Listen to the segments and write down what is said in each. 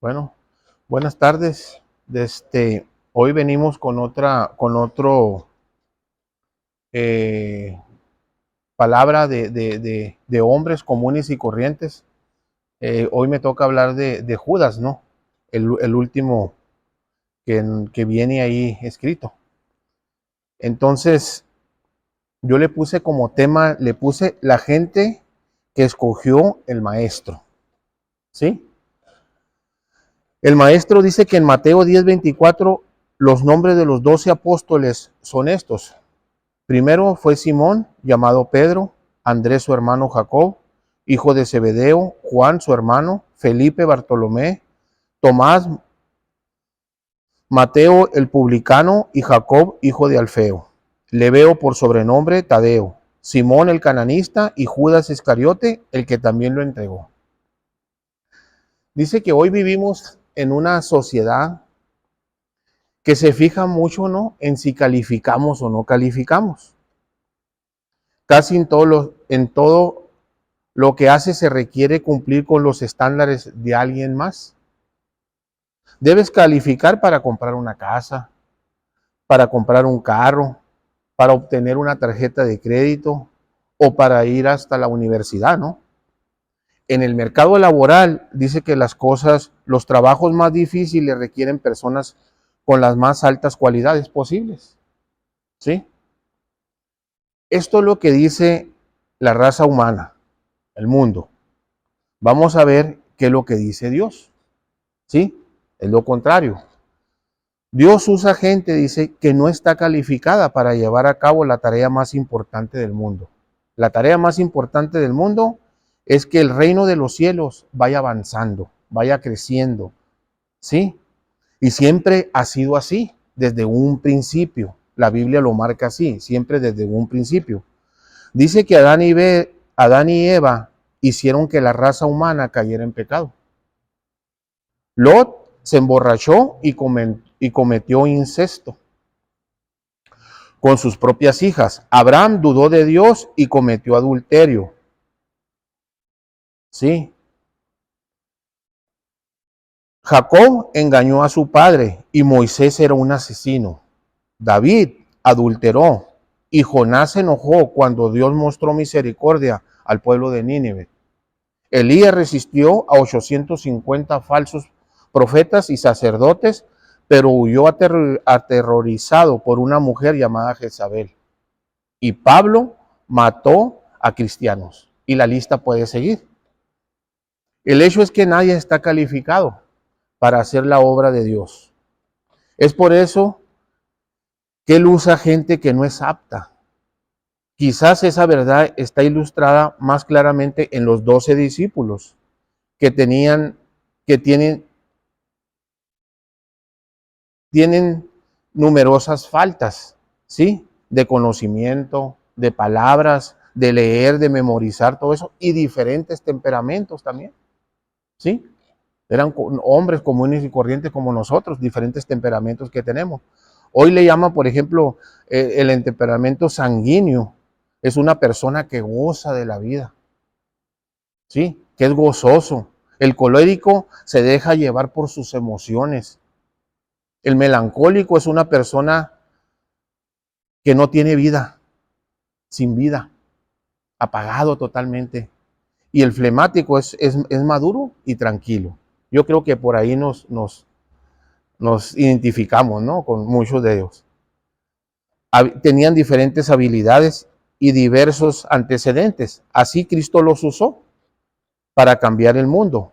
Bueno, buenas tardes. Hoy venimos con otro eh, palabra de hombres comunes y corrientes. Hoy me toca hablar de Judas, ¿no? El último que viene ahí escrito. Entonces, yo le puse como tema, le puse la gente que escogió el maestro, ¿sí? El maestro dice que en Mateo 10:24 los nombres de los 12 apóstoles son estos. Primero fue Simón, llamado Pedro, Andrés su hermano Jacob, hijo de Zebedeo, Juan su hermano, Felipe, Bartolomé, Tomás, Mateo el publicano y Jacob, hijo de Alfeo. Leveo por sobrenombre Tadeo, Simón el cananista y Judas Iscariote, el que también lo entregó. Dice que hoy vivimos en una sociedad que se fija mucho, ¿no?, en si calificamos o no calificamos. Casi en todo lo que hace se requiere cumplir con los estándares de alguien más. Debes calificar para comprar una casa, para comprar un carro, para obtener una tarjeta de crédito o para ir hasta la universidad, ¿no? En el mercado laboral dice que los trabajos más difíciles requieren personas con las más altas cualidades posibles, ¿sí? Esto es lo que dice la raza humana, el mundo. Vamos a ver qué es lo que dice Dios, ¿sí? Es lo contrario. Dios usa gente, dice, que no está calificada para llevar a cabo la tarea más importante del mundo. La tarea más importante del mundo es que el reino de los cielos vaya avanzando, vaya creciendo, ¿sí? Y siempre ha sido así, desde un principio. La Biblia lo marca así, siempre desde un principio. Dice que Adán y Eva hicieron que la raza humana cayera en pecado. Lot se emborrachó y cometió incesto con sus propias hijas. Abraham dudó de Dios y cometió adulterio. Sí. Jacob engañó a su padre y Moisés era un asesino. David adulteró y Jonás se enojó cuando Dios mostró misericordia al pueblo de Nínive. Elías resistió a 850 falsos profetas y sacerdotes, pero huyó aterrorizado por una mujer llamada Jezabel. Y Pablo mató a cristianos. Y la lista puede seguir. El hecho es que nadie está calificado para hacer la obra de Dios. Es por eso que Él usa gente que no es apta. Quizás esa verdad está ilustrada más claramente en los 12 discípulos que tienen numerosas faltas, ¿sí? De conocimiento, de palabras, de leer, de memorizar, todo eso, y diferentes temperamentos también, ¿sí? Eran hombres comunes y corrientes como nosotros, diferentes temperamentos que tenemos. Hoy le llaman, por ejemplo, el temperamento sanguíneo. Es una persona que goza de la vida, ¿sí? Que es gozoso. El colérico se deja llevar por sus emociones. El melancólico es una persona que no tiene vida, sin vida, apagado totalmente. Y el flemático es maduro y tranquilo. Yo creo que por ahí nos identificamos, ¿no?, con muchos de ellos. Tenían diferentes habilidades y diversos antecedentes. Así Cristo los usó para cambiar el mundo.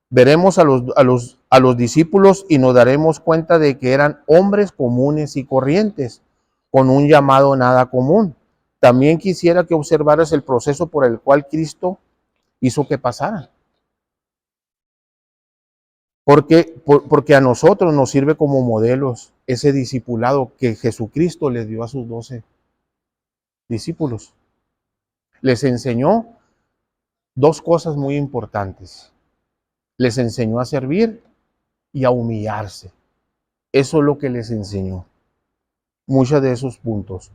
Veremos a los discípulos y nos daremos cuenta de que eran hombres comunes y corrientes, con un llamado nada común. También quisiera que observaras el proceso por el cual Cristo hizo que pasaran. Porque a nosotros nos sirve como modelos ese discipulado que Jesucristo les dio a sus 12 discípulos. Les enseñó dos cosas muy importantes. Les enseñó a servir y a humillarse. Eso es lo que les enseñó. Muchos de esos puntos.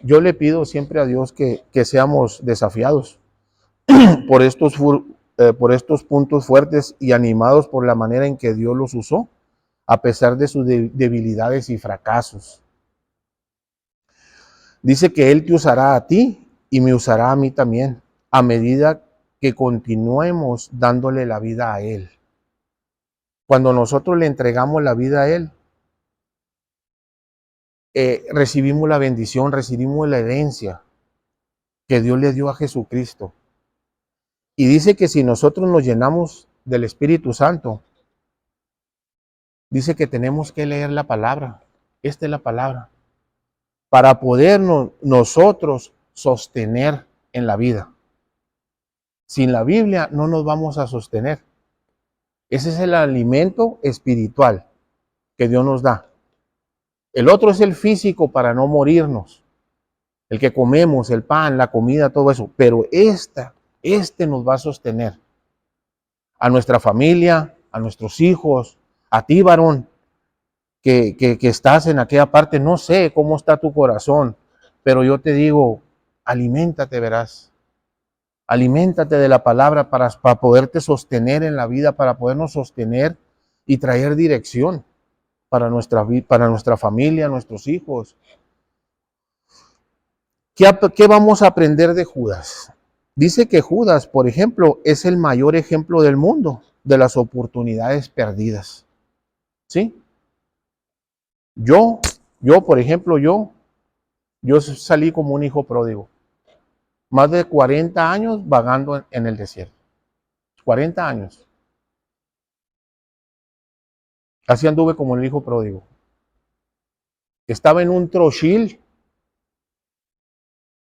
Yo le pido siempre a Dios que seamos desafiados por estos por estos puntos fuertes y animados por la manera en que Dios los usó, a pesar de sus debilidades y fracasos. Dice que Él te usará a ti y me usará a mí también, a medida que continuemos dándole la vida a Él. Cuando nosotros le entregamos la vida a Él, recibimos la bendición, recibimos la herencia que Dios le dio a Jesucristo. Y dice que si nosotros nos llenamos del Espíritu Santo, dice que tenemos que leer la palabra. Esta es la palabra. Para podernos nosotros sostener en la vida. Sin la Biblia no nos vamos a sostener. Ese es el alimento espiritual que Dios nos da. El otro es el físico para no morirnos. El que comemos, el pan, la comida, todo eso. Pero este nos va a sostener. A nuestra familia, a nuestros hijos, a ti, varón, que estás en aquella parte. No sé cómo está tu corazón, pero yo te digo, aliméntate, verás. Aliméntate de la palabra para poderte sostener en la vida, para podernos sostener y traer dirección para nuestra familia, nuestros hijos. ¿Qué vamos a aprender de Judas? Dice que Judas, por ejemplo, es el mayor ejemplo del mundo de las oportunidades perdidas. ¿Sí? Yo, por ejemplo, yo salí como un hijo pródigo. Más de 40 años vagando en el desierto. 40 años. Así anduve como el hijo pródigo. Estaba en un trochil,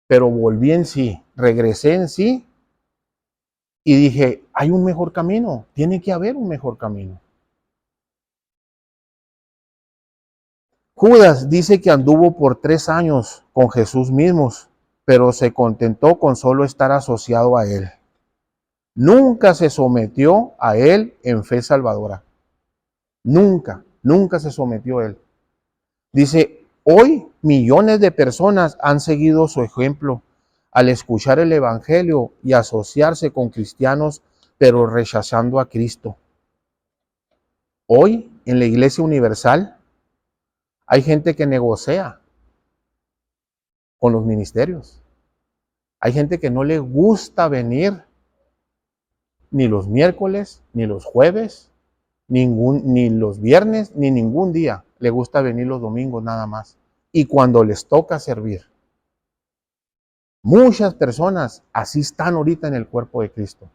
pero volví en sí, regresé en sí y dije, hay un mejor camino, tiene que haber un mejor camino. Judas dice que anduvo por 3 años con Jesús mismos, pero se contentó con solo estar asociado a Él. Nunca se sometió a Él en fe salvadora. Nunca se sometió a Él. Dice, hoy millones de personas han seguido su ejemplo al escuchar el Evangelio y asociarse con cristianos, pero rechazando a Cristo. Hoy, en la Iglesia Universal, hay gente que negocia con los ministerios. Hay gente que no le gusta venir ni los miércoles, ni los jueves, ni los viernes, ni ningún día. Le gusta venir los domingos nada más. Y cuando les toca servir. Muchas personas así están ahorita en el cuerpo de Cristo.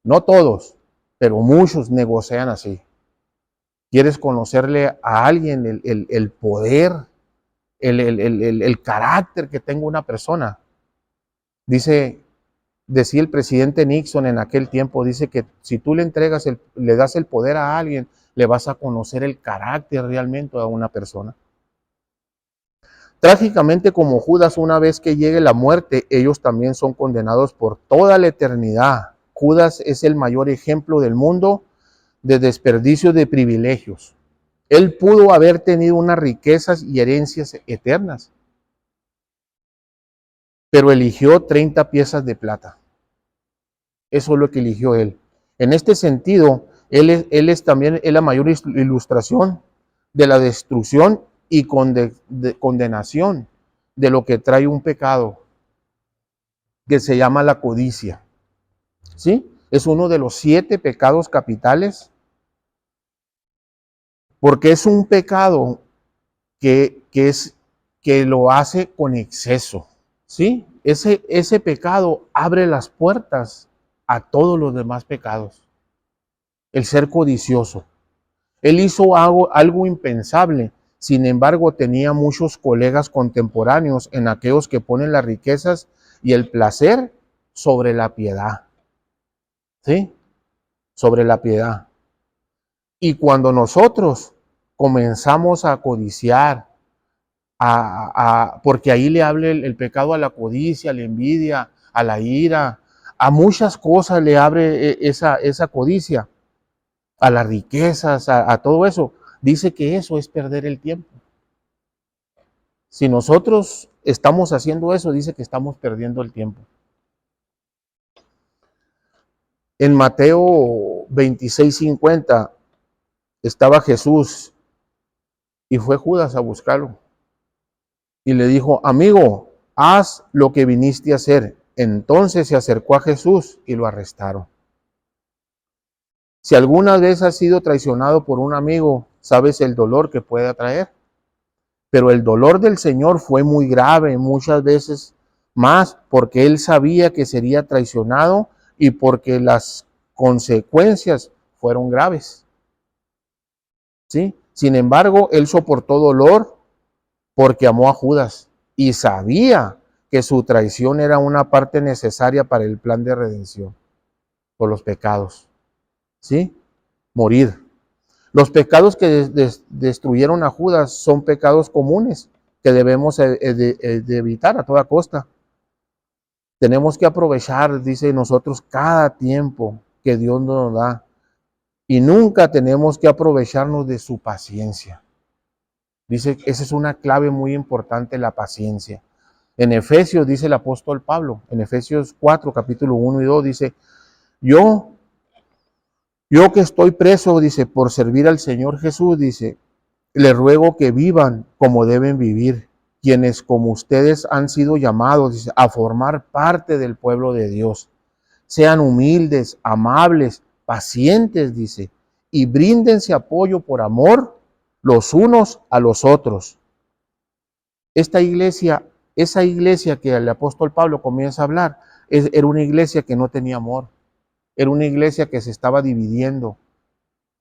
No todos, pero muchos negocian así. Quieres conocerle a alguien el poder, el carácter que tenga una persona. Decía el presidente Nixon en aquel tiempo, dice que si tú le das el poder a alguien, le vas a conocer el carácter realmente a una persona. Trágicamente, como Judas, una vez que llegue la muerte, ellos también son condenados por toda la eternidad. Judas es el mayor ejemplo del mundo de desperdicio de privilegios. Él pudo haber tenido unas riquezas y herencias eternas, pero eligió 30 piezas de plata. Eso es lo que eligió él. En este sentido, él es también la mayor ilustración de la destrucción y condenación de lo que trae un pecado que se llama la codicia. ¿Sí? Es uno de los 7 pecados capitales, porque es un pecado que lo hace con exceso. ¿Sí? Ese pecado abre las puertas a todos los demás pecados. El ser codicioso. Él hizo algo impensable. Sin embargo, tenía muchos colegas contemporáneos en aquellos que ponen las riquezas y el placer sobre la piedad. ¿Sí? Sobre la piedad. Y cuando nosotros comenzamos a codiciar, porque ahí le habla el pecado a la codicia, a la envidia, a la ira, a muchas cosas le abre esa codicia, a las riquezas, a todo eso. Dice que eso es perder el tiempo. Si nosotros estamos haciendo eso, dice que estamos perdiendo el tiempo. En Mateo 26:50 estaba Jesús y fue Judas a buscarlo. Y le dijo, amigo, haz lo que viniste a hacer. Entonces se acercó a Jesús y lo arrestaron. Si alguna vez has sido traicionado por un amigo, sabes el dolor que puede traer. Pero el dolor del Señor fue muy grave, muchas veces más, porque él sabía que sería traicionado y porque las consecuencias fueron graves. ¿Sí? Sin embargo, él soportó dolor porque amó a Judas y sabía que su traición era una parte necesaria para el plan de redención por los pecados. ¿Sí? Morir. Los pecados que destruyeron a Judas son pecados comunes que debemos de evitar a toda costa. Tenemos que aprovechar, dice nosotros, cada tiempo que Dios nos da. Y nunca tenemos que aprovecharnos de su paciencia. Dice, esa es una clave muy importante, la paciencia. En Efesios, dice el apóstol Pablo, en Efesios 4, capítulo 1 y 2, dice, yo que estoy preso, dice, por servir al Señor Jesús, dice, le ruego que vivan como deben vivir, quienes como ustedes han sido llamados, dice, a formar parte del pueblo de Dios. Sean humildes, amables, pacientes, dice, y bríndense apoyo por amor los unos a los otros. Esta iglesia, esa iglesia que el apóstol Pablo comienza a hablar, era una iglesia que no tenía amor. Era una iglesia que se estaba dividiendo.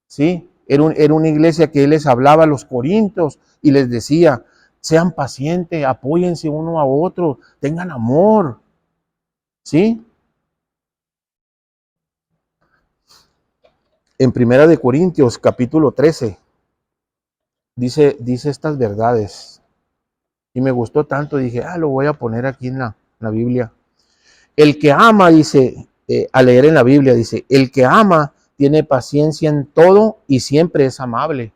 ¿Sí? Era una iglesia que él les hablaba a los corintios y les decía, sean pacientes, apóyense uno a otro, tengan amor. ¿Sí? En Primera de Corintios, capítulo 13, dice estas verdades. Y me gustó tanto, dije, lo voy a poner aquí en la Biblia. El que ama, dice, al leer en la Biblia, dice, el que ama tiene paciencia en todo y siempre es amable.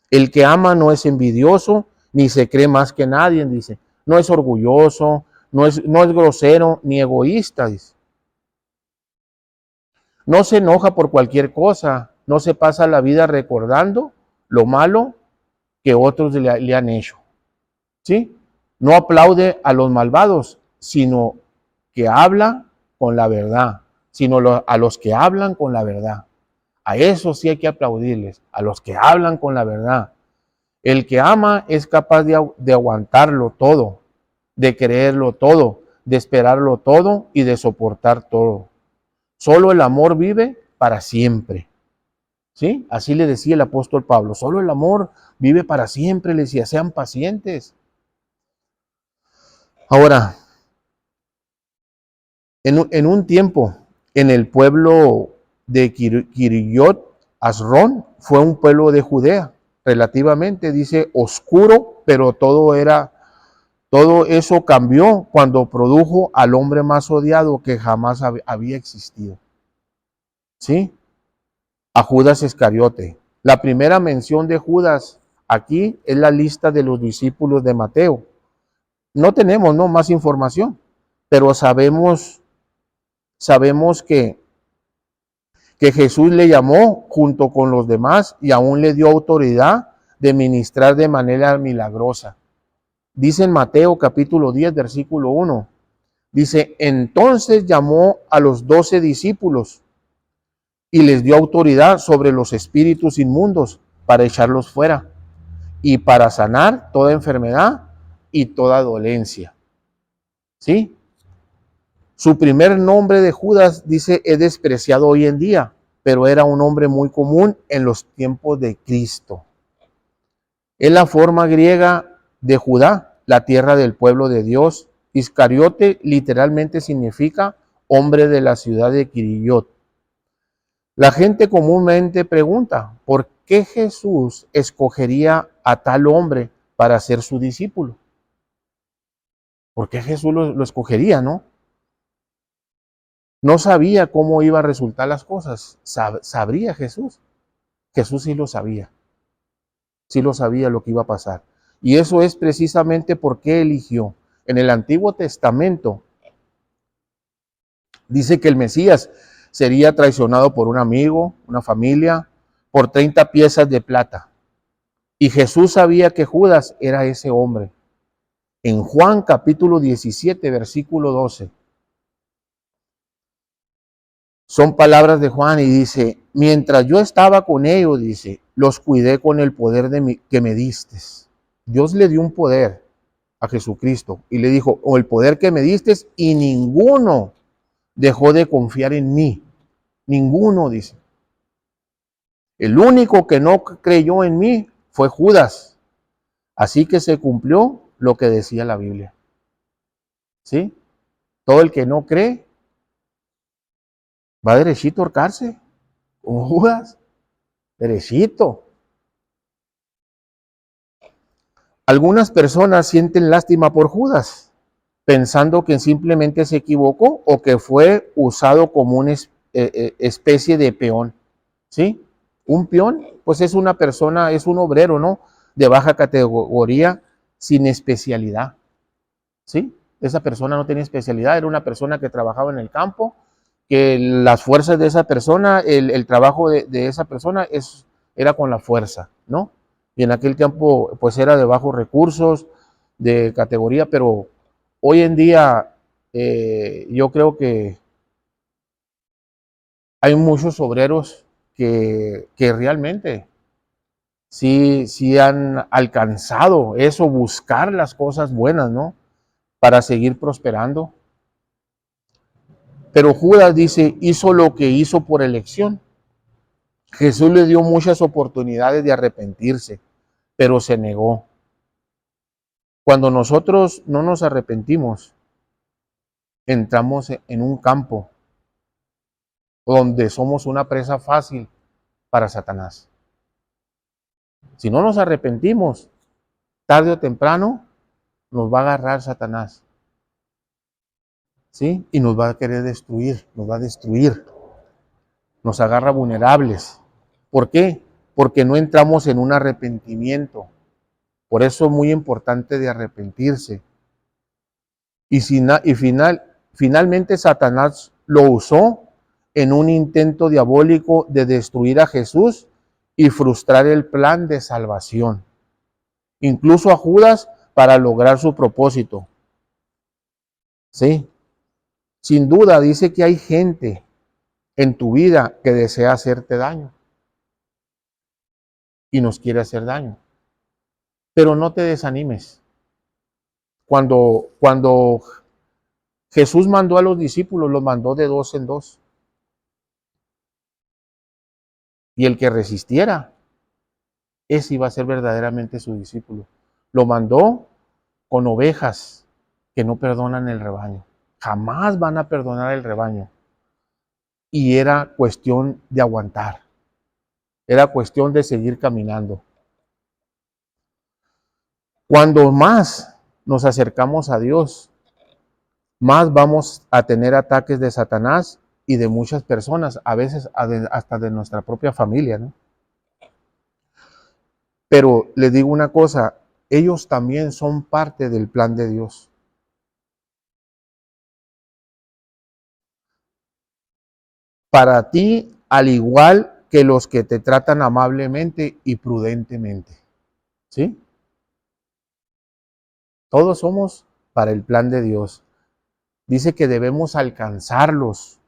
El que ama no es envidioso, ni se cree más que nadie, dice. No es orgulloso, no es grosero, ni egoísta, dice. No se enoja por cualquier cosa, no se pasa la vida recordando lo malo que otros le han hecho. ¿Sí? No aplaude a los malvados, sino que habla con la verdad, sino a los que hablan con la verdad. A eso sí hay que aplaudirles, a los que hablan con la verdad. El que ama es capaz de aguantarlo todo, de creerlo todo, de esperarlo todo y de soportar todo. Solo el amor vive para siempre. ¿Sí? Así le decía el apóstol Pablo, solo el amor vive para siempre, le decía, sean pacientes. Ahora, en un tiempo, en el pueblo de Kiriyot Asrón, fue un pueblo de Judea, relativamente, dice, oscuro, pero todo eso cambió cuando produjo al hombre más odiado que jamás había existido. ¿Sí? A Judas Iscariote. La primera mención de Judas aquí es la lista de los discípulos de Mateo. No tenemos más información, pero sabemos que Jesús le llamó junto con los demás y aún le dio autoridad de ministrar de manera milagrosa. Dice en Mateo capítulo 10, versículo 1, dice, entonces llamó a los 12 discípulos y les dio autoridad sobre los espíritus inmundos para echarlos fuera y para sanar toda enfermedad y toda dolencia. ¿Sí? Su primer nombre de Judas, dice, es despreciado hoy en día, pero era un nombre muy común en los tiempos de Cristo. Es la forma griega de Judá, la tierra del pueblo de Dios. Iscariote literalmente significa hombre de la ciudad de Kiriyot. La gente comúnmente pregunta, ¿por qué Jesús escogería a tal hombre para ser su discípulo? ¿Por qué Jesús lo escogería, no? No sabía cómo iba a resultar las cosas. ¿Sabría Jesús? Jesús sí lo sabía. Sí lo sabía lo que iba a pasar. Y eso es precisamente por qué eligió. En el Antiguo Testamento dice que el Mesías sería traicionado por un amigo, una familia, por 30 piezas de plata. Y Jesús sabía que Judas era ese hombre. En Juan capítulo 17, versículo 12, son palabras de Juan y dice, mientras yo estaba con ellos, dice, los cuidé con el poder que me diste. Dios le dio un poder a Jesucristo y le dijo, o el poder que me diste, y ninguno dejó de confiar en mí. Ninguno, dice. El único que no creyó en mí fue Judas. Así que se cumplió lo que decía la Biblia. ¿Sí? Todo el que no cree va derechito a ahorcarse. Como Judas. Derechito. Algunas personas sienten lástima por Judas, pensando que simplemente se equivocó o que fue usado como una especie de peón. ¿Sí? Un peón, pues es una persona, es un obrero, ¿no? De baja categoría, sin especialidad. ¿Sí? Esa persona no tenía especialidad, era una persona que trabajaba en el campo, que las fuerzas de esa persona, el trabajo de esa persona era con la fuerza, ¿no? Y en aquel tiempo, pues era de bajos recursos, de categoría, pero hoy en día yo creo que hay muchos obreros que realmente sí han alcanzado eso, buscar las cosas buenas, ¿no? Para seguir prosperando. Pero Judas dice, hizo lo que hizo por elección. Jesús le dio muchas oportunidades de arrepentirse, pero se negó. Cuando nosotros no nos arrepentimos, entramos en un campo donde somos una presa fácil para Satanás. Si no nos arrepentimos, tarde o temprano nos va a agarrar Satanás. ¿Sí? Y nos va a querer destruir, nos va a destruir. Nos agarra vulnerables. ¿Por qué? Porque no entramos en un arrepentimiento. Por eso es muy importante de arrepentirse. Y finalmente Satanás lo usó en un intento diabólico de destruir a Jesús y frustrar el plan de salvación. Incluso a Judas para lograr su propósito. ¿Sí? Sin duda dice que hay gente en tu vida que desea hacerte daño y nos quiere hacer daño. Pero no te desanimes. Cuando Jesús mandó a los discípulos, los mandó de 2 en 2. Y el que resistiera, ese iba a ser verdaderamente su discípulo. Lo mandó con ovejas que no perdonan el rebaño. Jamás van a perdonar el rebaño. Y era cuestión de aguantar. Era cuestión de seguir caminando. Cuando más nos acercamos a Dios, más vamos a tener ataques de Satanás y de muchas personas, a veces hasta de nuestra propia familia, ¿no? Pero les digo una cosa, ellos también son parte del plan de Dios. Para ti, al igual que los que te tratan amablemente y prudentemente. ¿Sí? Todos somos para el plan de Dios. Dice que debemos alcanzarlos,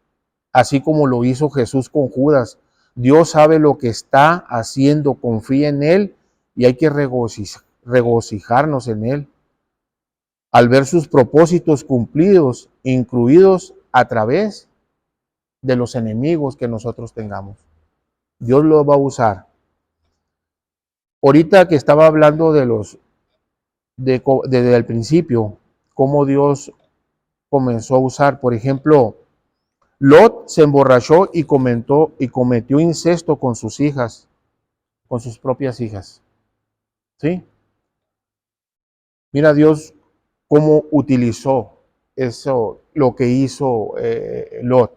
así como lo hizo Jesús con Judas. Dios sabe lo que está haciendo, confía en Él y hay que regocijarnos en Él. Al ver sus propósitos cumplidos, incluidos a través de los enemigos que nosotros tengamos. Dios lo va a usar. Ahorita que estaba hablando desde el principio, cómo Dios comenzó a usar, por ejemplo, Lot se emborrachó y cometió incesto con sus hijas, con sus propias hijas. ¿Sí? Mira Dios cómo utilizó eso, lo que hizo Lot.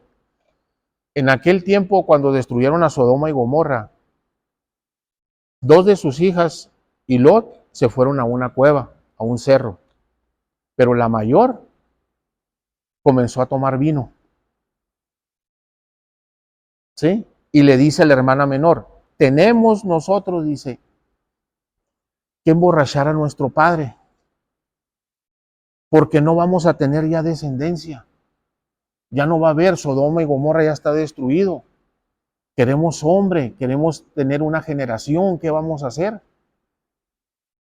En aquel tiempo, cuando destruyeron a Sodoma y Gomorra, 2 de sus hijas y Lot se fueron a una cueva, a un cerro. Pero la mayor comenzó a tomar vino. ¿sí? Y le dice a la hermana menor, tenemos nosotros, dice, que emborrachar a nuestro padre, porque no vamos a tener ya descendencia. Ya no va a haber, Sodoma y Gomorra ya está destruido. Queremos hombre, queremos tener una generación, ¿qué vamos a hacer?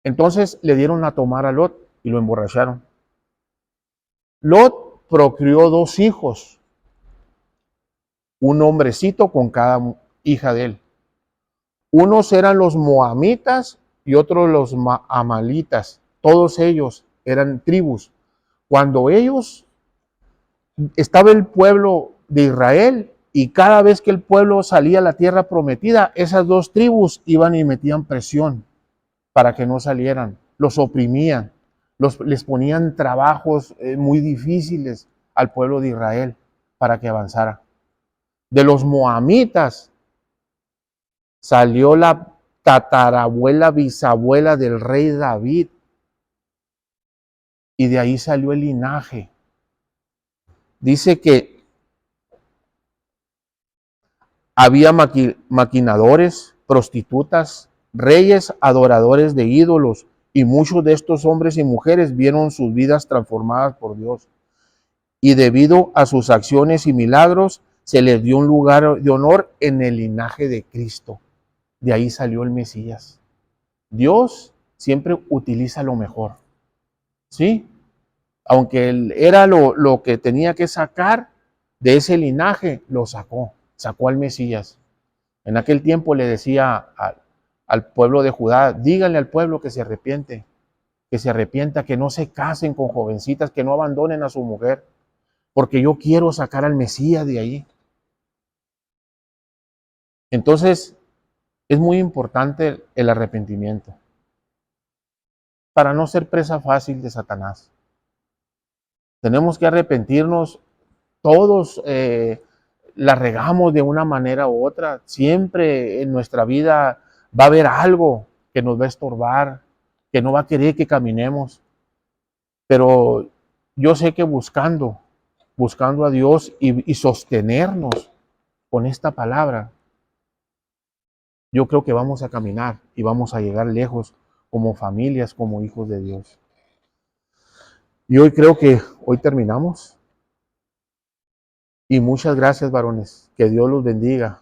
Entonces le dieron a tomar a Lot y lo emborracharon. Lot procreó 2 hijos, un hombrecito con cada hija de él. Unos eran los moamitas y otros los amalitas. Todos ellos eran tribus. Cuando ellos estaba el pueblo de Israel y cada vez que el pueblo salía a la tierra prometida, esas 2 tribus iban y metían presión para que no salieran, los oprimían, les ponían trabajos muy difíciles al pueblo de Israel para que avanzara. De los moamitas salió la tatarabuela, bisabuela del rey David, y de ahí salió el linaje. Dice que había maquinadores, prostitutas, reyes adoradores de ídolos, y muchos de estos hombres y mujeres vieron sus vidas transformadas por Dios. Y debido a sus acciones y milagros, se les dio un lugar de honor en el linaje de Cristo. De ahí salió el Mesías. Dios siempre utiliza lo mejor, ¿sí? Aunque él era lo que tenía que sacar de ese linaje, lo sacó al Mesías. En aquel tiempo le decía al pueblo de Judá, díganle al pueblo que se arrepienta, que no se casen con jovencitas, que no abandonen a su mujer, porque yo quiero sacar al Mesías de ahí. Entonces, es muy importante el arrepentimiento para no ser presa fácil de Satanás. Tenemos que arrepentirnos todos, la regamos de una manera u otra. Siempre en nuestra vida va a haber algo que nos va a estorbar, que no va a querer que caminemos. Pero yo sé que buscando a Dios y sostenernos con esta palabra, yo creo que vamos a caminar y vamos a llegar lejos como familias, como hijos de Dios. Y hoy creo que hoy terminamos. Y muchas gracias, varones. Que Dios los bendiga.